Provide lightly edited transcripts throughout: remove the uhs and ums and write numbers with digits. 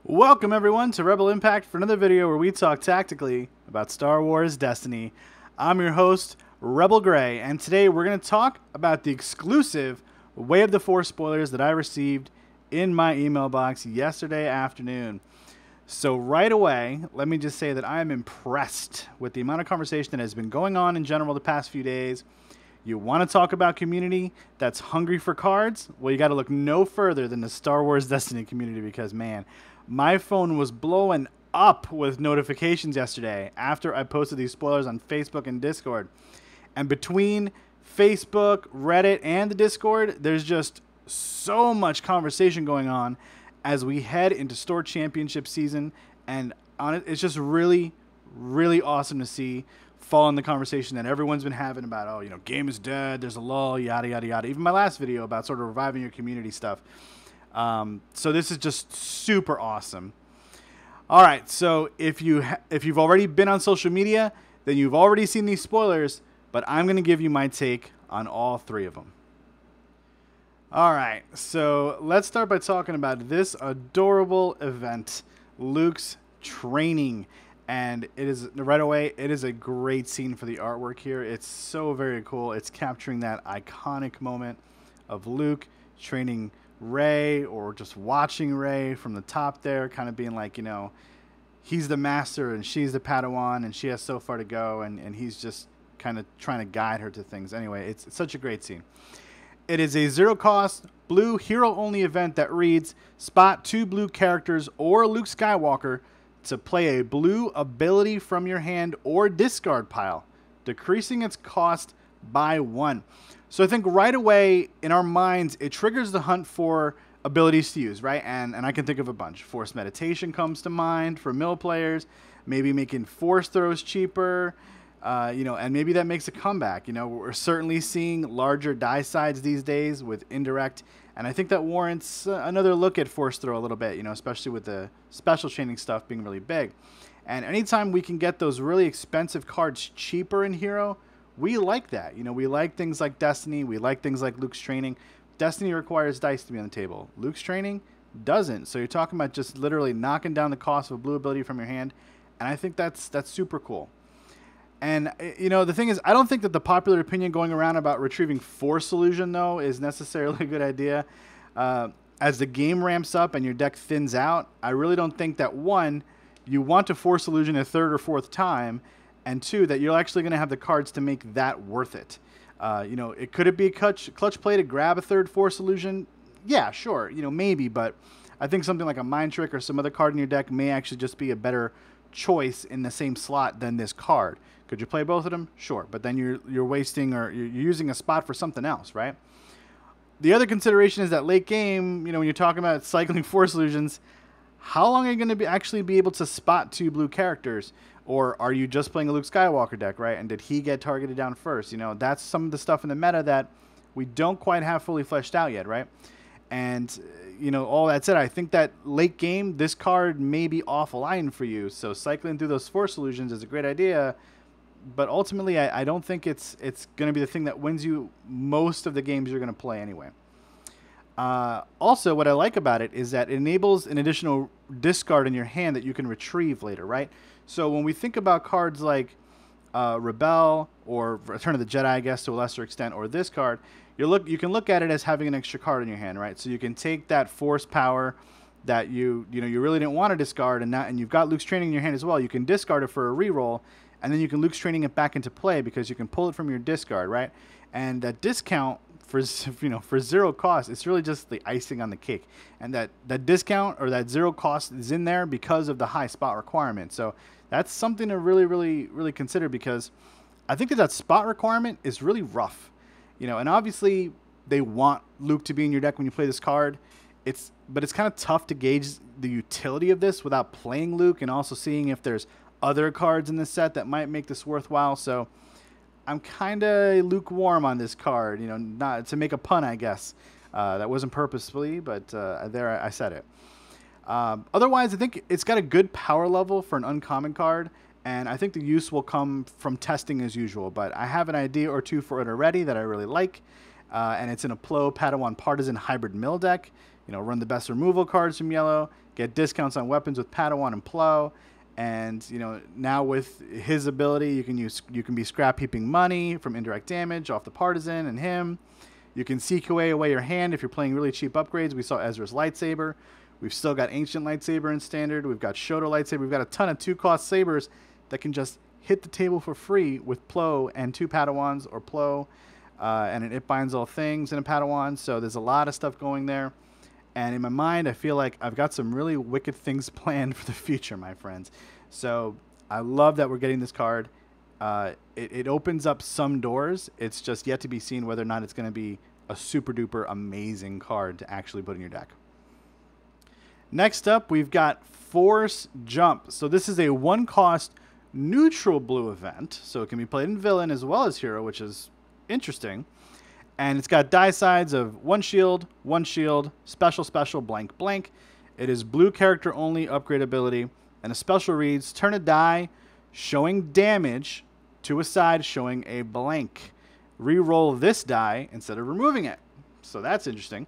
Welcome everyone to Rebel Impact for another video where we talk tactically about Star Wars Destiny. I'm your host, Rebel Gray, and today we're going to talk about the exclusive Way of the Force spoilers that I received in my email box yesterday afternoon. So right away, let me just say that I am impressed with the amount of conversation that has been going on in general the past few days. You want to talk about community that's hungry for cards? Well, you got to look no further than the Star Wars Destiny community because, man, my phone was blowing up with notifications yesterday after I posted these spoilers on Facebook and Discord. And between Facebook, Reddit, and the Discord, there's just so much conversation going on as we head into Store Championship season. And it's just really, really awesome to see fall in the conversation that everyone's been having about, oh, you know, game is dead, there's a lull, yada, yada, yada. Even my last video about sort of reviving your community stuff. So this is just super awesome. All right, so if you've already been on social media, then you've already seen these spoilers, but I'm going to give you my take on all three of them. All right, so let's start by talking about this adorable event, Luke's training. And it is, right away, it is a great scene for the artwork here. It's so very cool. It's capturing that iconic moment of Luke training Rey, or just watching Rey from the top there, kind of being like, you know, he's the master and she's the Padawan and she has so far to go, and he's just kind of trying to guide her to things. Anyway, it's such a great scene. It is a zero-cost, blue, hero-only event that reads, spot 2 blue characters or Luke Skywalker to play a blue ability from your hand or discard pile, decreasing its cost by 1. So I think right away in our minds, it triggers the hunt for abilities to use, right? And I can think of a bunch. Force Meditation comes to mind for mill players, maybe making Force throws cheaper, you know, and maybe that makes a comeback. You know, we're certainly seeing larger die sides these days with indirect, and I think that warrants another look at Force throw a little bit, you know, especially with the special chaining stuff being really big. And anytime we can get those really expensive cards cheaper in Hero, we like that. You know, we like things like Destiny. We like things like Luke's training. Destiny requires dice to be on the table. Luke's training doesn't. So you're talking about just literally knocking down the cost of a blue ability from your hand. And I think that's super cool. And, you know, the thing is, I don't think that the popular opinion going around about retrieving Force Illusion, though, is necessarily a good idea. As the game ramps up and your deck thins out, I really don't think that, one, you want to Force Illusion a third or fourth time, and 2, that you're actually going to have the cards to make that worth it. You know, could it be a clutch play to grab a third Force Illusion? Yeah, sure. You know, maybe, but I think something like a Mind Trick or some other card in your deck may actually just be a better choice in the same slot than this card. Could you play both of them? Sure, but then you're wasting, or you're using a spot for something else, right? The other consideration is that late game, you know, when you're talking about cycling Force Illusions, how long are you going to actually be able to spot 2 blue characters? Or are you just playing a Luke Skywalker deck, right? And did he get targeted down first? You know, that's some of the stuff in the meta that we don't quite have fully fleshed out yet, right? And, you know, all that said, I think that late game, this card may be offline for you. So cycling through those Force Illusions is a great idea. But ultimately, I don't think it's going to be the thing that wins you most of the games you're going to play anyway. Also, what I like about it is that it enables an additional discard in your hand that you can retrieve later, right? So when we think about cards like Rebel or Return of the Jedi, I guess, to a lesser extent, or this card, you can look at it as having an extra card in your hand, right? So you can take that Force power that you really didn't want to discard, and you've got Luke's training in your hand as well. You can discard it for a reroll, and then you can Luke's training it back into play because you can pull it from your discard, right? And that discount for for 0 cost, it's really just the icing on the cake. And that discount or that 0 cost is in there because of the high spot requirement. So that's something to really, really, really consider, because I think that spot requirement is really rough. You know, and obviously they want Luke to be in your deck when you play this card. But it's kind of tough to gauge the utility of this without playing Luke and also seeing if there's other cards in the set that might make this worthwhile. So I'm kind of lukewarm on this card, you know, not to make a pun, I guess. That wasn't purposefully, but there I said it. Otherwise, I think it's got a good power level for an uncommon card, and I think the use will come from testing as usual. But I have an idea or two for it already that I really like, and it's in a Plo Padawan Partisan hybrid mill deck. run the best removal cards from yellow, get discounts on weapons with Padawan and Plo. And now with his ability, you can be scrap heaping money from indirect damage off the partisan and him. You can CQA away your hand if you're playing really cheap upgrades. We saw Ezra's lightsaber. We've still got ancient lightsaber in standard. We've got Shoto lightsaber. We've got a ton of 2-cost sabers that can just hit the table for free with Plo and 2 Padawans, or Plo and an It Binds All Things and a Padawan. So there's a lot of stuff going there. And in my mind, I feel like I've got some really wicked things planned for the future, my friends. So I love that we're getting this card. It opens up some doors. It's just yet to be seen whether or not it's going to be a super duper amazing card to actually put in your deck. Next up, we've got Force Jump. So this is a 1-cost neutral blue event. So it can be played in villain as well as hero, which is interesting. And it's got die sides of 1 shield, special, blank, blank. It is blue character only upgrade ability. And a special reads, turn a die showing damage to a side showing a blank. Reroll this die instead of removing it. So that's interesting.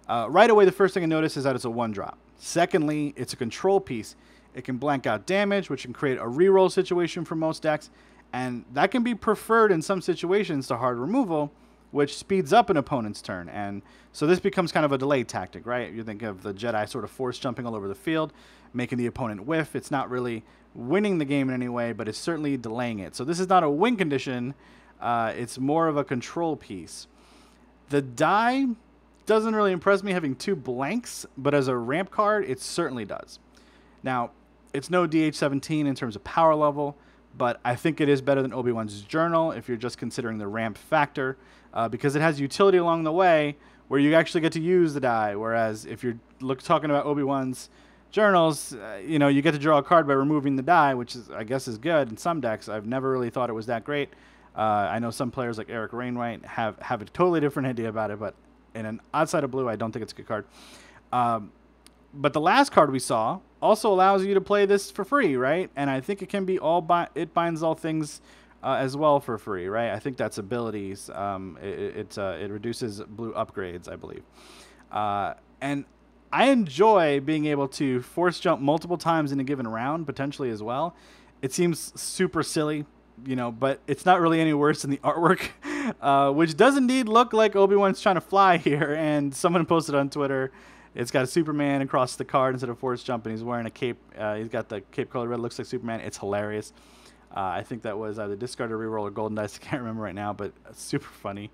Right away, the first thing I notice is that it's a 1-drop. Secondly, it's a control piece. It can blank out damage, which can create a reroll situation for most decks. And that can be preferred in some situations to hard removal, which speeds up an opponent's turn. And so this becomes kind of a delay tactic, right? You think of the Jedi sort of force jumping all over the field, making the opponent whiff. It's not really winning the game in any way, but it's certainly delaying it. So this is not a win condition. It's more of a control piece. The die doesn't really impress me having 2 blanks, but as a ramp card, it certainly does. Now, it's no DH17 in terms of power level, but I think it is better than Obi-Wan's Journal if you're just considering the ramp factor, because it has utility along the way where you actually get to use the die, whereas if you're talking about Obi-Wan's Journals, you get to draw a card by removing the die, which I guess is good in some decks. I've never really thought it was that great. I know some players like Eric Rainwright have a totally different idea about it, but in an outside of blue, I don't think it's a good card. But the last card we saw also allows you to play this for free, right? And I think it can be It Binds All Things as well for free, right? I think that's abilities. It reduces blue upgrades, I believe. And I enjoy being able to force jump multiple times in a given round, potentially as well. It seems super silly, but it's not really any worse than the artwork, which does indeed look like Obi-Wan's trying to fly here. And someone posted on Twitter, it's got a Superman across the card instead of force jumping. He's wearing a cape. He's got the cape colored red. Looks like Superman. It's hilarious. I think that was either discard or reroll or golden dice. I can't remember right now, but super funny.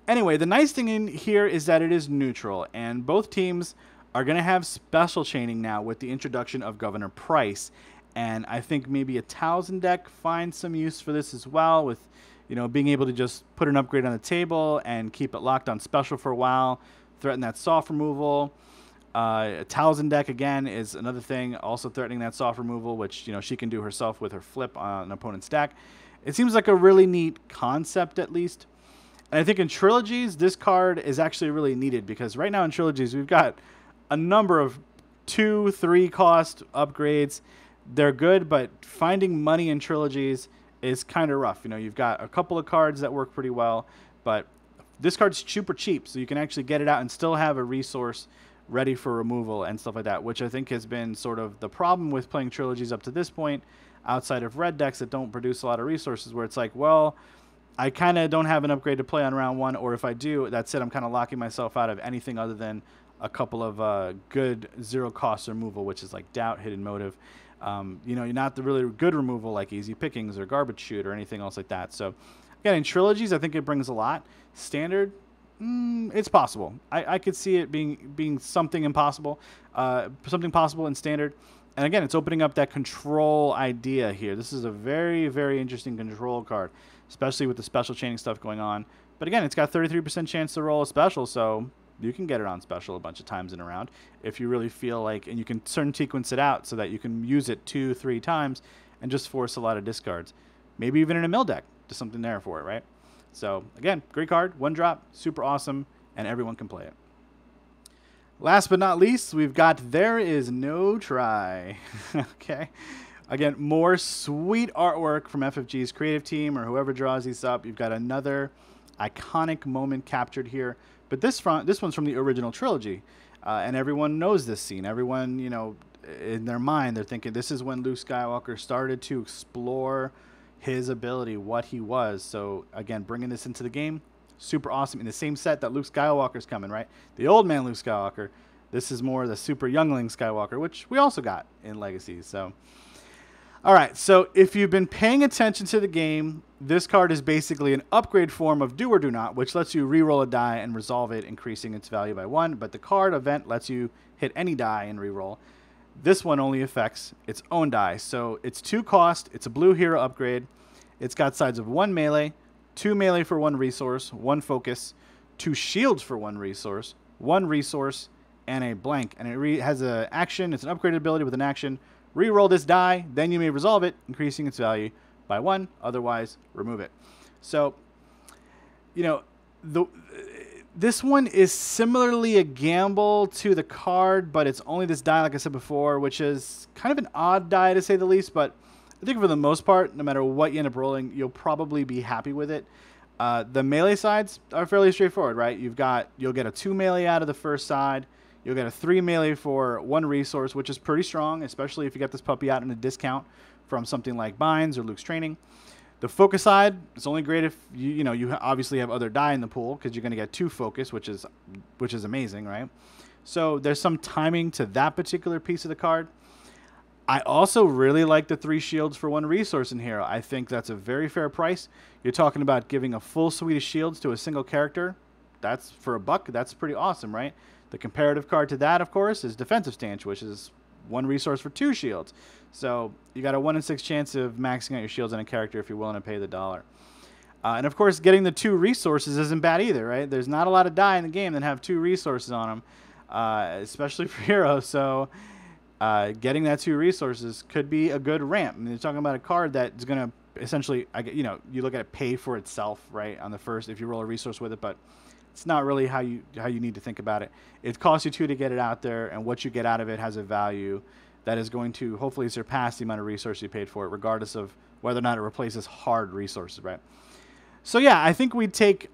Anyway, the nice thing in here is that it is neutral, and both teams are going to have special chaining now with the introduction of Governor Price. And I think maybe a Towson deck finds some use for this as well, with being able to just put an upgrade on the table and keep it locked on special for a while, threaten that soft removal. A Towson deck, again, is another thing, also threatening that soft removal, which she can do herself with her flip on an opponent's deck. It seems like a really neat concept, at least. And I think in Trilogies, this card is actually really needed, because right now in Trilogies, we've got a number of 2-3 cost upgrades. They're good, but finding money in Trilogies is kind of rough. You've got a couple of cards that work pretty well, but this card's super cheap, so you can actually get it out and still have a resource ready for removal and stuff like that, which I think has been sort of the problem with playing Trilogies up to this point, outside of red decks that don't produce a lot of resources, where it's like, well, I kind of don't have an upgrade to play on round 1, or if I do, that's it. I'm kind of locking myself out of anything other than a couple of good 0-cost removal, which is like Doubt, Hidden Motive. You're not the really good removal like Easy Pickings or Garbage Chute or anything else like that. So, again, in Trilogies, I think it brings a lot. Standard, it's possible. I could see it being something impossible, something possible in Standard. And again, it's opening up that control idea here. This is a very, very interesting control card, especially with the special chaining stuff going on. But again, it's got 33% chance to roll a special, so you can get it on special a bunch of times in a round if you really feel like, and you can certain sequence it out so that you can use it 2-3 times and just force a lot of discards. Maybe even in a mill deck, just something there for it, right? So again, great card, 1-drop, super awesome, and everyone can play it. Last but not least, we've got There Is No Try. Okay. Again, more sweet artwork from FFG's creative team or whoever draws these up. You've got another iconic moment captured here, But this one's from the original trilogy, and everyone knows this scene. Everyone, you know, in their mind, they're thinking this is when Luke Skywalker started to explore his ability, what he was. So again, bringing this into the game, super awesome. In the same set that Luke Skywalker's coming, right? The old man Luke Skywalker. This is more the super youngling Skywalker, which we also got in Legacy. So, all right. So if you've been paying attention to the game, this card is basically an upgrade form of Do or Do Not, which lets you re-roll a die and resolve it, increasing its value by 1. But the card event lets you hit any die and re-roll. This one only affects its own die. So it's 2 cost. It's a blue hero upgrade. It's got sides of 1 melee, 2 melee for 1 resource, 1 focus, 2 shields for 1 resource, 1 resource, and a blank. And it has an action. It's an upgraded ability with an action. Reroll this die, then you may resolve it, increasing its value by 1. Otherwise, remove it. So, you know, this one is similarly a gamble to the card, but it's only this die, like I said before, which is kind of an odd die to say the least. But I think for the most part, no matter what you end up rolling, you'll probably be happy with it. The melee sides are fairly straightforward, right? You'll get a 2 melee out of the first side. You'll get a 3 melee for 1 resource, which is pretty strong, especially if you get this puppy out in a discount from something like Binds or Luke's Training. The focus side is only great if you obviously have other die in the pool, because you're going to get 2 focus, which is amazing, right? So there's some timing to that particular piece of the card. I also really like the 3 shields for 1 resource in here. I think that's a very fair price. You're talking about giving a full suite of shields to a single character. That's for $1. That's pretty awesome, right? The comparative card to that, of course, is Defensive Stance, which is 1 resource for 2 shields. So you got a 1 in 6 chance of maxing out your shields on a character if you're willing to pay the $1. And of course, getting the 2 resources isn't bad either, right? There's not a lot of die in the game that have 2 resources on them, especially for heroes. So getting that 2 resources could be a good ramp. I mean, you're talking about a card that's going to essentially, you look at it pay for itself, right, on the first if you roll a resource with it, but it's not really how you need to think about it. It costs you 2 to get it out there, and what you get out of it has a value that is going to hopefully surpass the amount of resources you paid for it, regardless of whether or not it replaces hard resources, right? So yeah, I think we take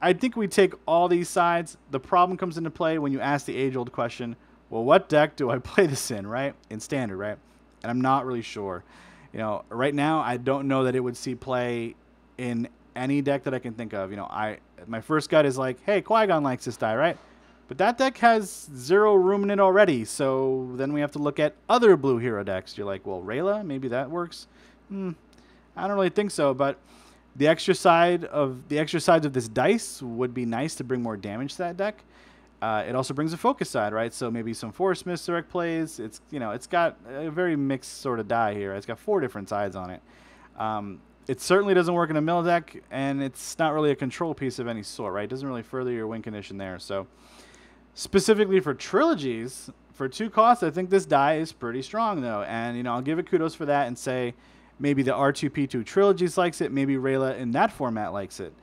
all these sides. The problem comes into play when you ask the age-old question, well, what deck do I play this in, right? In Standard, right? And I'm not really sure. You know, right now I don't know that it would see play in any deck that I can think of. You know, my first gut is like, hey, Qui-Gon likes this die, right? But that deck has 0 room in it already, so then we have to look at other blue hero decks. You're like, well, Rayla, maybe that works. I don't really think so, but the extra sides of this dice would be nice to bring more damage to that deck. It also brings a focus side, right? So maybe some Force Misdirect plays. It's got a very mixed sort of die here. It's got 4 different sides on it. It certainly doesn't work in a mill deck, and it's not really a control piece of any sort, right? It doesn't really further your win condition there. So specifically for trilogies, for 2 costs, I think this die is pretty strong, though. And, I'll give it kudos for that and say maybe the R2-P2 trilogies likes it. Maybe Rayla in that format likes it.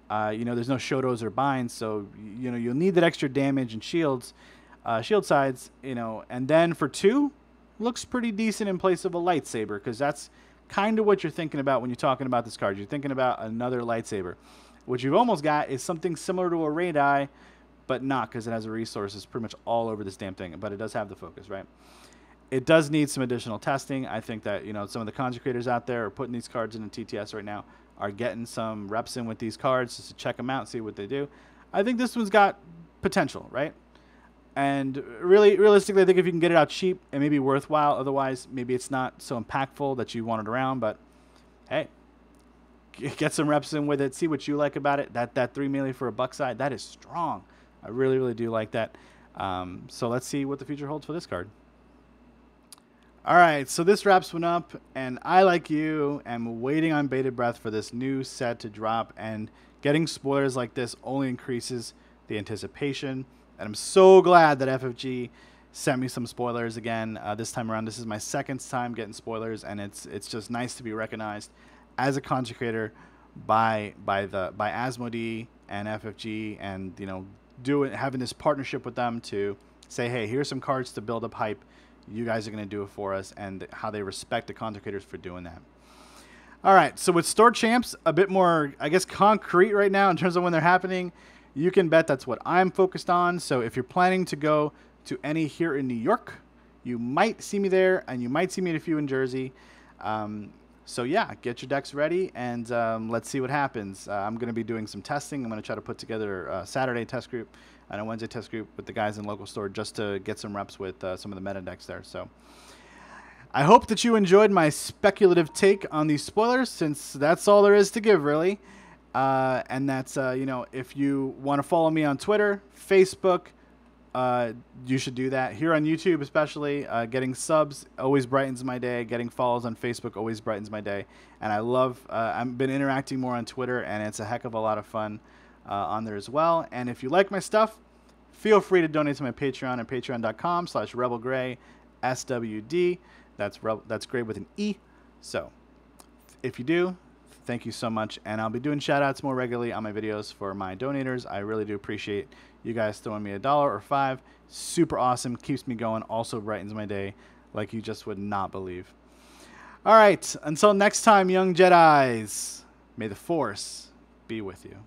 There's no Shotos or Binds, so, you'll need that extra damage and shield sides, And then for 2, looks pretty decent in place of a lightsaber, because that's kind of what you're thinking about when you're talking about this card. You're thinking about another lightsaber. What you've almost got is something similar to a Ray die, but not, because it has a resource. It's pretty much all over this damn thing, but it does have the focus, right? It does need some additional testing. I think that, some of the consecrators out there are putting these cards in TTS right now, are getting some reps in with these cards just to check them out, see what they do. I think this one's got potential, right? And realistically, I think if you can get it out cheap, it may be worthwhile. Otherwise, maybe it's not so impactful that you want it around. But hey, get some reps in with it. See what you like about it. That 3 melee for a $1 side, that is strong. I really, really do like that. So let's see what the future holds for this card. All right, so this wraps one up, and I, like you, am waiting on bated breath for this new set to drop, and getting spoilers like this only increases the anticipation. And I'm so glad that FFG sent me some spoilers again this time around. This is my 2nd time getting spoilers, and it's just nice to be recognized as a consecrator by Asmodee and FFG, and having this partnership with them to say, hey, here's some cards to build up hype. You guys are going to do it for us, and how they respect the consecrators for doing that. All right, so with Store Champs, a bit more, I guess, concrete right now in terms of when they're happening. you can bet that's what I'm focused on. So if you're planning to go to any here in New York, you might see me there, and you might see me at a few in Jersey. So yeah, get your decks ready, and let's see what happens. I'm going to be doing some testing. I'm going to try to put together a Saturday test group and a Wednesday test group with the guys in the local store just to get some reps with some of the meta decks there. So I hope that you enjoyed my speculative take on these spoilers, since that's all there is to give, really. And that's, if you want to follow me on Twitter, Facebook, you should do that. Here on YouTube especially, getting subs always brightens my day. Getting follows on Facebook always brightens my day. And I love, I've been interacting more on Twitter, and it's a heck of a lot of fun on there as well. And if you like my stuff, feel free to donate to my Patreon at patreon.com/rebelgray SWD. That's Gray with an E. So if you do, thank you so much. And I'll be doing shout outs more regularly on my videos for my donators. I really do appreciate you guys throwing me $1 or $5. Super awesome. Keeps me going. Also brightens my day like you just would not believe. All right. Until next time, young Jedis, may the Force be with you.